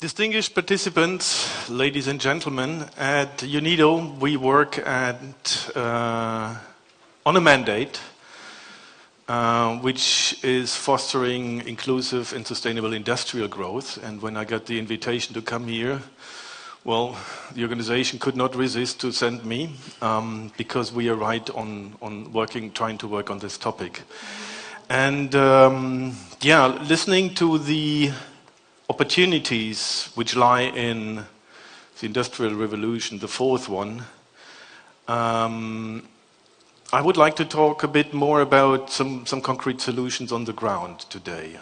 Distinguished participants, ladies and gentlemen, at UNIDO we work on a mandate which is fostering inclusive and sustainable industrial growth. And when I got the invitation to come here, well, the organization could not resist to send me because we are right on trying to work on this topic. And listening to the opportunities which lie in the Industrial Revolution, the fourth one, I would like to talk a bit more about some concrete solutions on the ground today.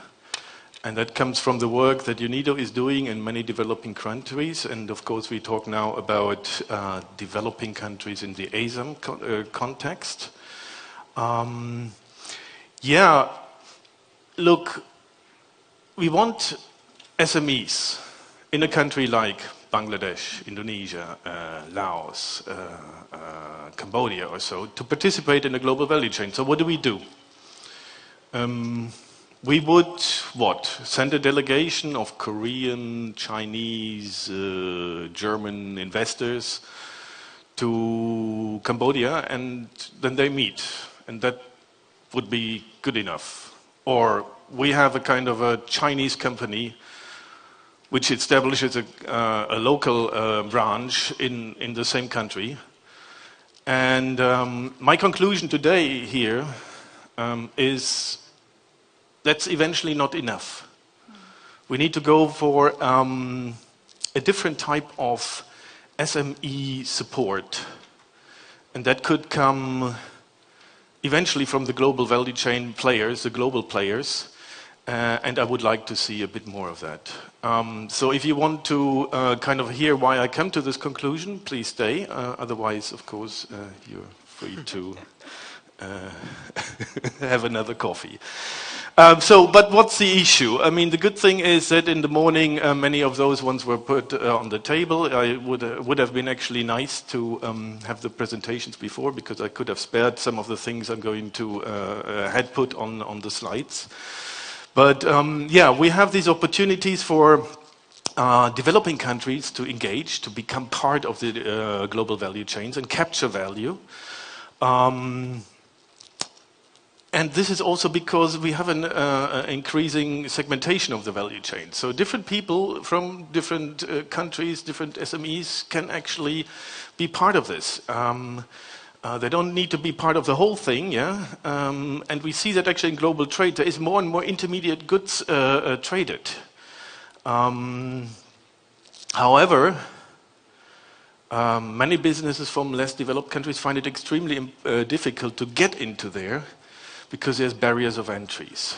And that comes from the work that UNIDO is doing in many developing countries. And of course, we talk now about developing countries in the ASEM context. Look, we want SMEs in a country like Bangladesh, Indonesia, Laos, Cambodia or so, to participate in a global value chain. So what do? We would, send a delegation of Korean, Chinese, German investors to Cambodia, and then they meet, and that would be good enough. Or we have a kind of a Chinese company which establishes a local branch in the same country. And my conclusion today here is that's eventually not enough. We need to go for a different type of SME support. And that could come eventually from the global value chain players, the global players. And I would like to see a bit more of that. So if you want to kind of hear why I come to this conclusion, please stay. Otherwise, of course, you're free to have another coffee. But what's the issue? I mean, the good thing is that in the morning, many of those ones were put on the table. I would have been actually nice to have the presentations before, because I could have spared some of the things I'm going to had put on the slides. But we have these opportunities for developing countries to engage, to become part of the global value chains and capture value. And this is also because we have an increasing segmentation of the value chain. So different people from different countries, different SMEs can actually be part of this. They don't need to be part of the whole thing, and we see that actually in global trade there is more and more intermediate goods traded. However, many businesses from less developed countries find it extremely difficult to get into there because there's barriers of entries.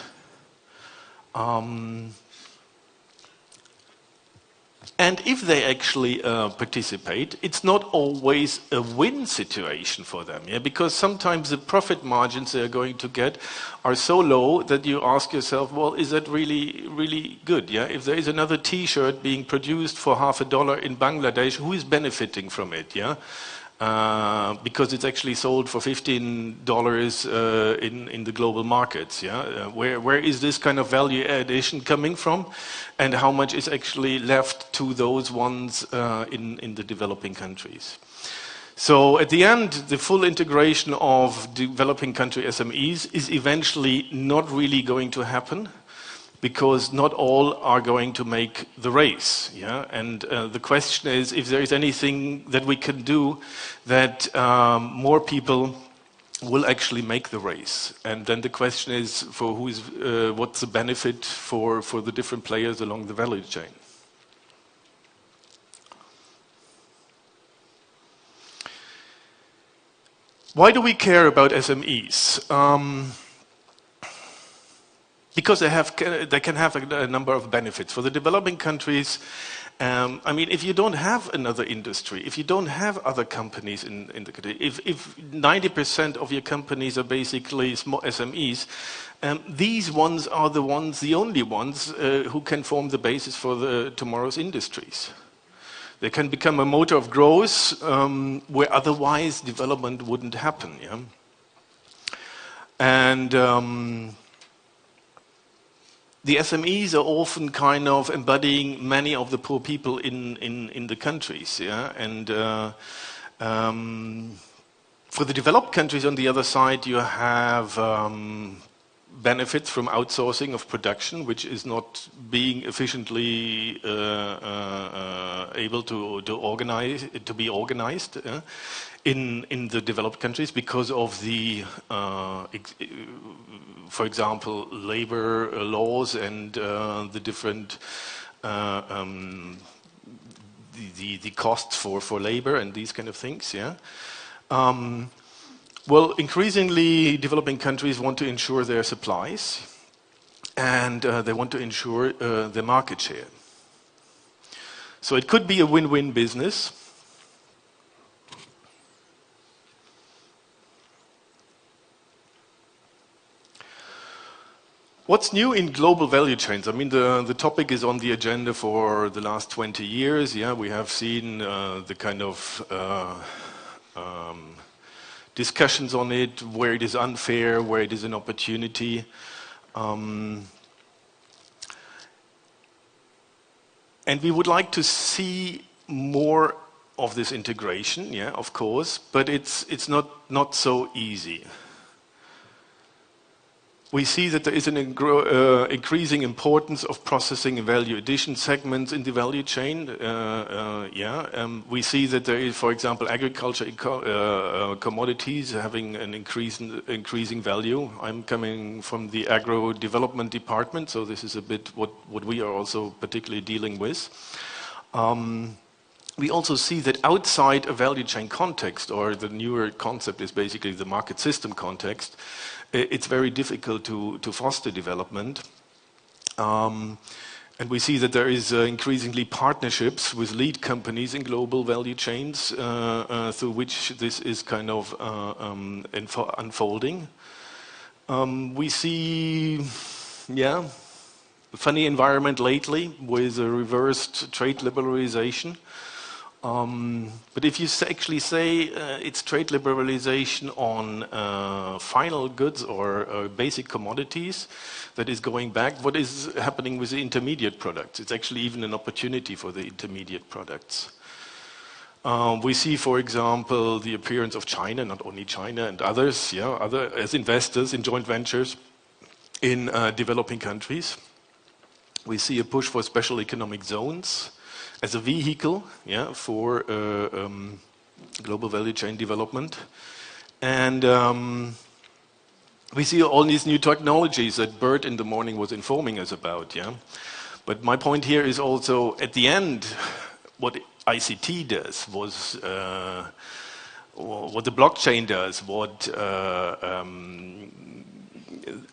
And if they actually participate, it's not always a win situation for them, because sometimes the profit margins they're going to get are so low that you ask yourself, well, is that really, really good? If there is another T-shirt being produced for $50 in Bangladesh, who is benefiting from it? Because it's actually sold for $15 in the global markets. Where is this kind of value addition coming from, and how much is actually left to those ones in the developing countries? So at the end, the full integration of developing country SMEs is eventually not really going to happen, because not all are going to make the race. And the question is if there is anything that we can do that more people will actually make the race. And then the question is for what's the benefit for the different players along the value chain. Why do we care about SMEs? Because they can have a number of benefits. For the developing countries, I mean, if you don't have another industry, if you don't have other companies in the country, if 90% of your companies are basically small SMEs, these ones are the only ones who can form the basis for tomorrow's industries. They can become a motor of growth where otherwise development wouldn't happen. And the SMEs are often kind of embodying many of the poor people in the countries, yeah, and for the developed countries on the other side, you have benefits from outsourcing of production, which is not being efficiently able to be organized in the developed countries because of the, for example, labor laws and the different the costs for labor and these kind of things. Yeah. Well, increasingly, developing countries want to ensure their supplies, and they want to ensure their market share. So it could be a win-win business. What's new in global value chains? I mean, the topic is on the agenda for the last 20 years. Yeah, we have seen the kind of discussions on it, where it is unfair, where it is an opportunity. And we would like to see more of this integration, yeah, of course, but it's not so easy. We see that there is an increasing importance of processing and value addition segments in the value chain. We see that there is, for example, agriculture commodities having an increasing value. I'm coming from the agro development department, so this is a bit what we are also particularly dealing with. We also see that outside a value chain context, or the newer concept is basically the market system context, it's very difficult to foster development. And we see that there is increasingly partnerships with lead companies in global value chains through which this is kind of unfolding. We see, yeah, a funny environment lately with a reversed trade liberalization. But if you actually say it's trade liberalization on final goods or basic commodities that is going back, what is happening with the intermediate products? It's actually even an opportunity for the intermediate products. We see, for example, the appearance of China, not only China and others, yeah, as investors in joint ventures in developing countries. We see a push for special economic zones as a vehicle, yeah, for global value chain development. And we see all these new technologies that Bert in the morning was informing us about, yeah. But my point here is also, at the end, what ICT does was, what the blockchain does, what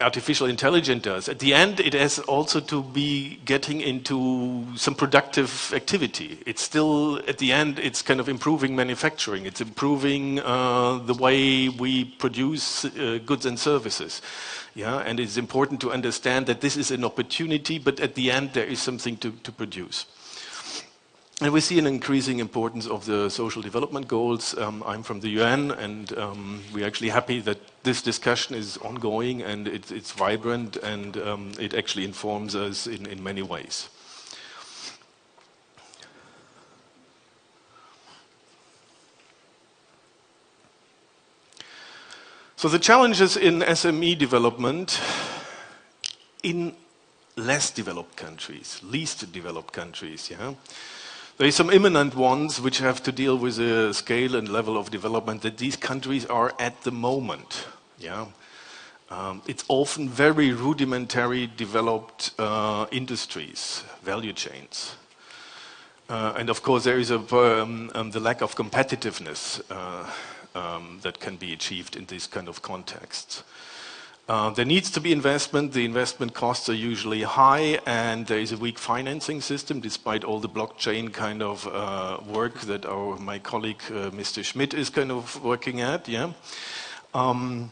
artificial intelligence does. At the end, it has also to be getting into some productive activity. It's still, at the end, it's kind of improving manufacturing. It's improving the way we produce goods and services. Yeah, and it's important to understand that this is an opportunity, but at the end, there is something to produce. And we see an increasing importance of the social development goals. I'm from the UN, and we're actually happy that this discussion is ongoing and it's vibrant, and it actually informs us in many ways. So the challenges in SME development in less developed countries, least developed countries, yeah. There are some imminent ones which have to deal with the scale and level of development that these countries are at the moment. Yeah, it's often very rudimentary developed industries, value chains. And of course there is the lack of competitiveness that can be achieved in this kind of context. There needs to be investment. The investment costs are usually high, and there is a weak financing system, despite all the blockchain kind of work that my colleague Mr. Schmidt is kind of working at. Yeah, and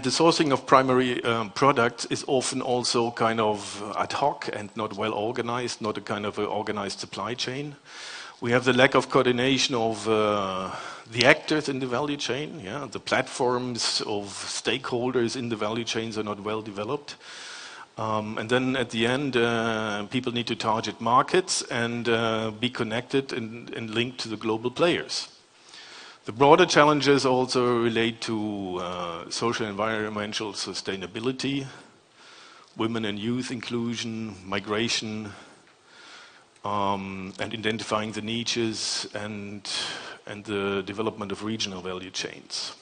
the sourcing of primary products is often also kind of ad hoc and not well organized, not a kind of organized supply chain. We have the lack of coordination of the actors in the value chain. Yeah, the platforms of stakeholders in the value chains are not well developed. And then at the end, people need to target markets and be connected and linked to the global players. The broader challenges also relate to social and environmental sustainability, women and youth inclusion, migration, and identifying the niches and the development of regional value chains.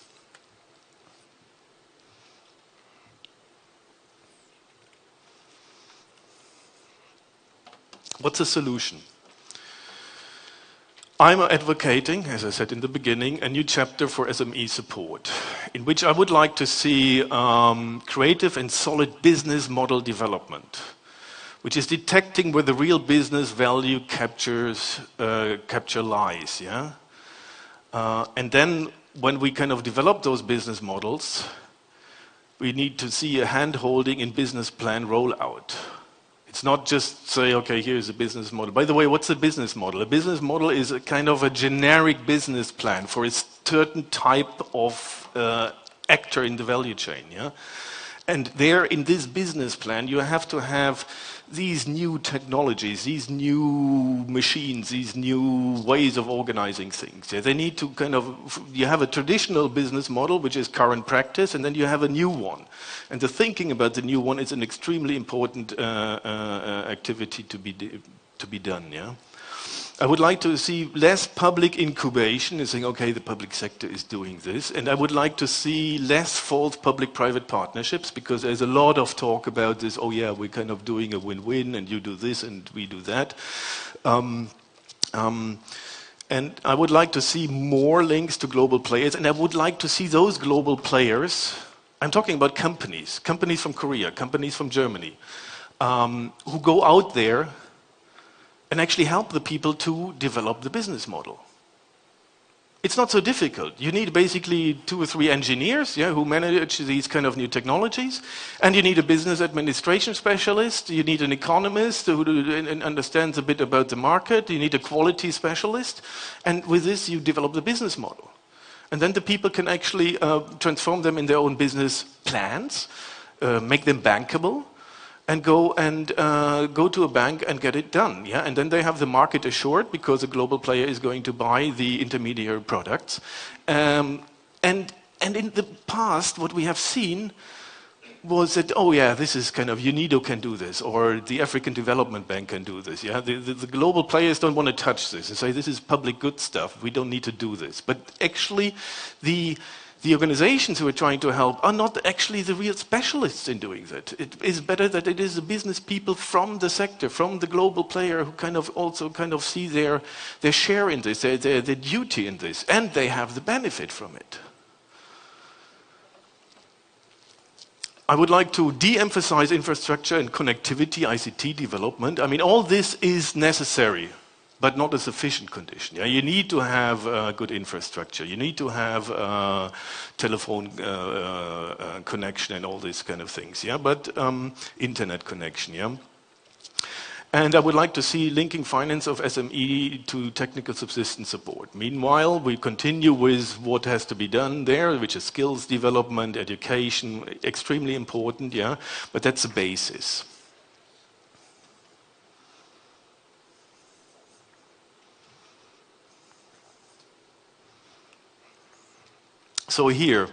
What's the solution? I'm advocating, as I said in the beginning, a new chapter for SME support, in which I would like to see creative and solid business model development, which is detecting where the real business value capture lies. Yeah? And then when we kind of develop those business models, we need to see a hand-holding in business plan rollout. It's not just say, okay, here's a business model. By the way, what's a business model? A business model is a kind of a generic business plan for a certain type of actor in the value chain. Yeah? And there, in this business plan, you have to have these new technologies, these new machines, these new ways of organizing things. Yeah? They need to kind of, you have a traditional business model, which is current practice, and then you have a new one. And the thinking about the new one is an extremely important activity to be done. Yeah? I would like to see less public incubation and saying, okay, the public sector is doing this. And I would like to see less false public-private partnerships, because there's a lot of talk about this, oh yeah, we're kind of doing a win-win, and you do this and we do that. And I would like to see more links to global players, and I would like to see those global players, I'm talking about companies from Korea, companies from Germany, who go out there and actually help the people to develop the business model. It's not so difficult. You need basically 2 or 3 engineers, yeah, who manage these kind of new technologies, and you need a business administration specialist, you need an economist who understands a bit about the market, you need a quality specialist, and with this you develop the business model. And then the people can actually transform them in their own business plans, make them bankable, and go to a bank and get it done. Yeah? And then they have the market assured, because a global player is going to buy the intermediary products. And in the past, what we have seen was that, oh yeah, this is kind of, UNIDO can do this, or the African Development Bank can do this. Yeah? The global players don't want to touch this and say, this is public good stuff, we don't need to do this. But actually, the organizations who are trying to help are not actually the real specialists in doing that. It is better that it is the business people from the sector, from the global player, who kind of also kind of see their share in this, their duty in this, and they have the benefit from it. I would like to de-emphasize infrastructure and connectivity, ICT development. I mean, all this is necessary, but not a sufficient condition. Yeah? You need to have good infrastructure. You need to have telephone connection and all these kind of things. Yeah? But internet connection. Yeah? And I would like to see linking finance of SME to technical subsistence support. Meanwhile, we continue with what has to be done there, which is skills development, education, extremely important. Yeah? But that's the basis. So here,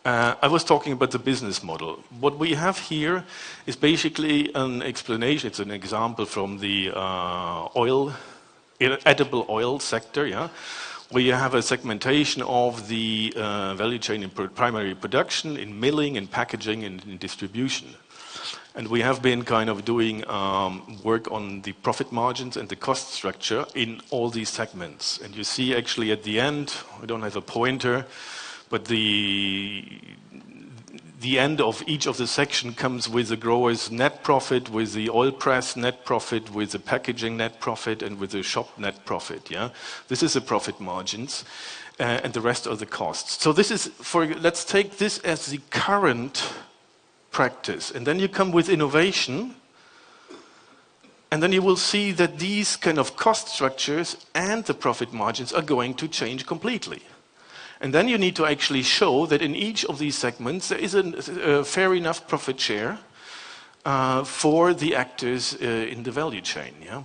I was talking about the business model. What we have here is basically an explanation, it's an example from the edible oil sector, yeah, where you have a segmentation of the value chain in primary production, in milling, in packaging, and in distribution. And we have been kind of doing work on the profit margins and the cost structure in all these segments. And you see actually at the end, I don't have a pointer, but the end of each of the section comes with the grower's net profit, with the oil press net profit, with the packaging net profit, and with the shop net profit. Yeah, this is the profit margins, and the rest are the costs. So this is let's take this as the current practice, and then you come with innovation, and then you will see that these kind of cost structures and the profit margins are going to change completely. And then you need to actually show that in each of these segments there is a fair enough profit share, for the actors in the value chain. Yeah.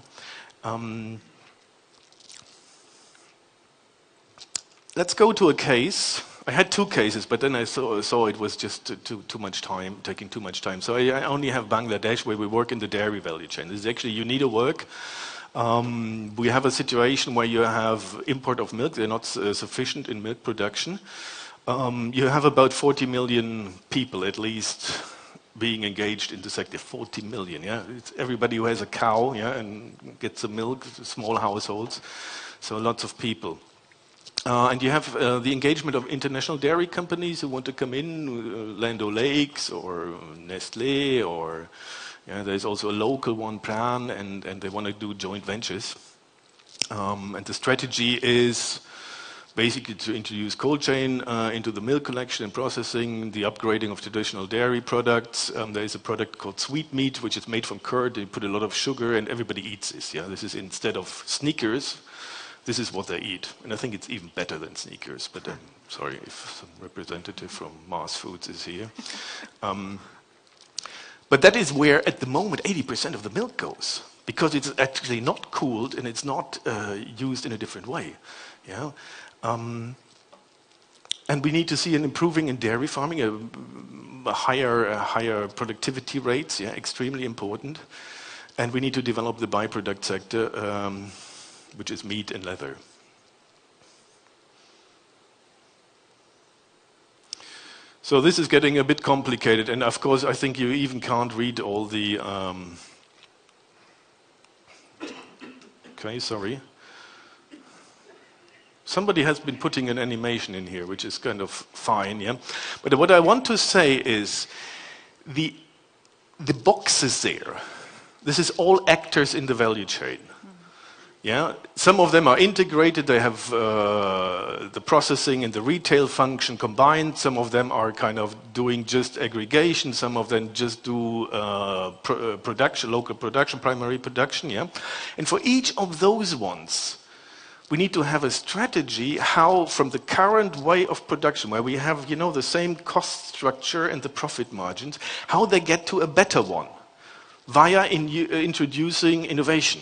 Let's go to a case. I had two cases, but then I saw it was just too much time, taking too much time. So I only have Bangladesh, where we work in the dairy value chain. This is actually UNIDO work. We have a situation where you have import of milk. They're not sufficient in milk production. You have about 40 million people, at least, being engaged in the sector. 40 million, yeah? It's everybody who has a cow, yeah, and gets the milk, small households. So lots of people. And you have the engagement of international dairy companies who want to come in, Land O'Lakes or Nestlé, or there's also a local one, Pran, and they want to do joint ventures. And the strategy is basically to introduce cold chain into the milk collection and processing, the upgrading of traditional dairy products. There is a product called sweet meat, which is made from curd. They put a lot of sugar, and everybody eats this. Yeah, this is instead of Snickers. This is what they eat. And I think it's even better than Snickers, but I'm sorry if some representative from Mars Foods is here. But that is where, at the moment, 80% of the milk goes, because it's actually not cooled and it's not used in a different way. Yeah? And we need to see an improving in dairy farming, a higher productivity rates, yeah, extremely important. And we need to develop the byproduct sector, which is meat and leather. So this is getting a bit complicated, and of course I think you even can't read all the... Okay, sorry. Somebody has been putting an animation in here, which is kind of fine, yeah? But what I want to say is, the boxes there, this is all actors in the value chain. Yeah, some of them are integrated. They have the processing and the retail function combined. Some of them are kind of doing just aggregation. Some of them just do production, local production, primary production. Yeah, and for each of those ones, we need to have a strategy how, from the current way of production, where we have the same cost structure and the profit margins, how they get to a better one via introducing innovation.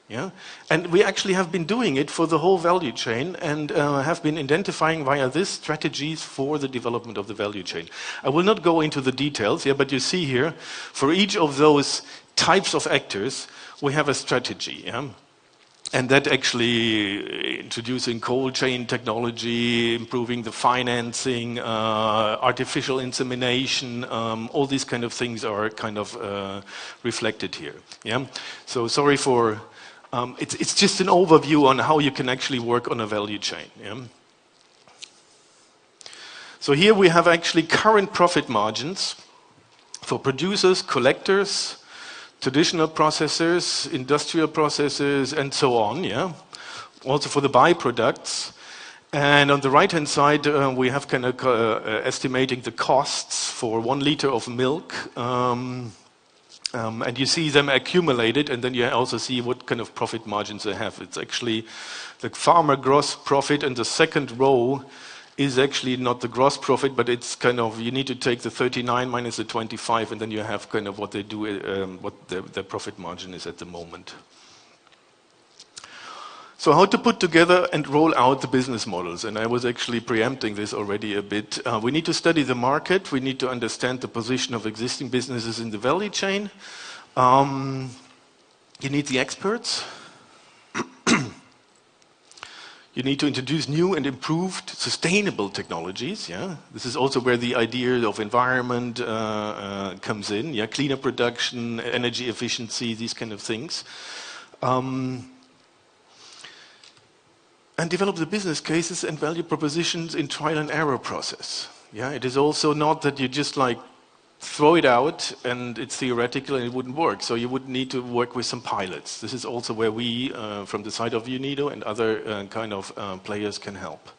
Yeah? And we actually have been doing it for the whole value chain and have been identifying via this strategies for the development of the value chain. I will not go into the details, yeah, but you see here, for each of those types of actors, we have a strategy. Yeah? And that actually introducing cold chain technology, improving the financing, artificial insemination, all these kind of things are kind of reflected here. Yeah? So sorry for... it's just an overview on how you can actually work on a value chain. Yeah? So here we have actually current profit margins for producers, collectors, traditional processors, industrial processors, and so on. Yeah? Also for the byproducts. And on the right-hand side, we have kind of estimating the costs for 1 liter of milk. And you see them accumulated, and then you also see what kind of profit margins they have. It's actually the farmer gross profit, and the second row is actually not the gross profit, but it's kind of, you need to take the 39 minus the 25, and then you have kind of what they do, what their profit margin is at the moment. So how to put together and roll out the business models, and I was actually preempting this already a bit. We need to study the market, we need to understand the position of existing businesses in the value chain. You need the experts. You need to introduce new and improved sustainable technologies. Yeah? This is also where the idea of environment comes in. Yeah? Cleaner production, energy efficiency, these kind of things. And develop the business cases and value propositions in trial and error process. Yeah, it is also not that you just like throw it out and it's theoretical and it wouldn't work. So you would need to work with some pilots. This is also where we, from the side of UNIDO and other kind of players, can help.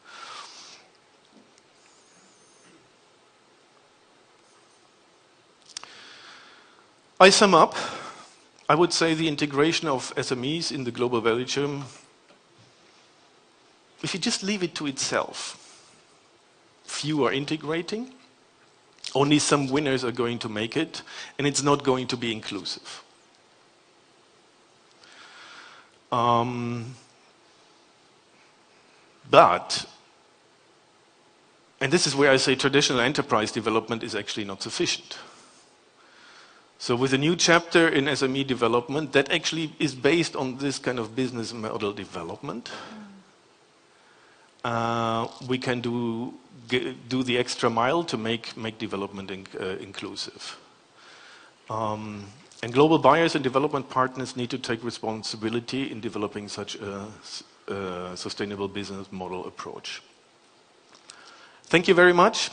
I sum up. I would say the integration of SMEs in the global value chain, if you just leave it to itself, few are integrating, Only some winners are going to make it, and it's not going to be inclusive. But, and this is where I say traditional enterprise development is actually not sufficient. So with a new chapter in SME development, that actually is based on this kind of business model development. We can do the extra mile to make development inclusive. And global buyers and development partners need to take responsibility in developing such a sustainable business model approach. Thank you very much.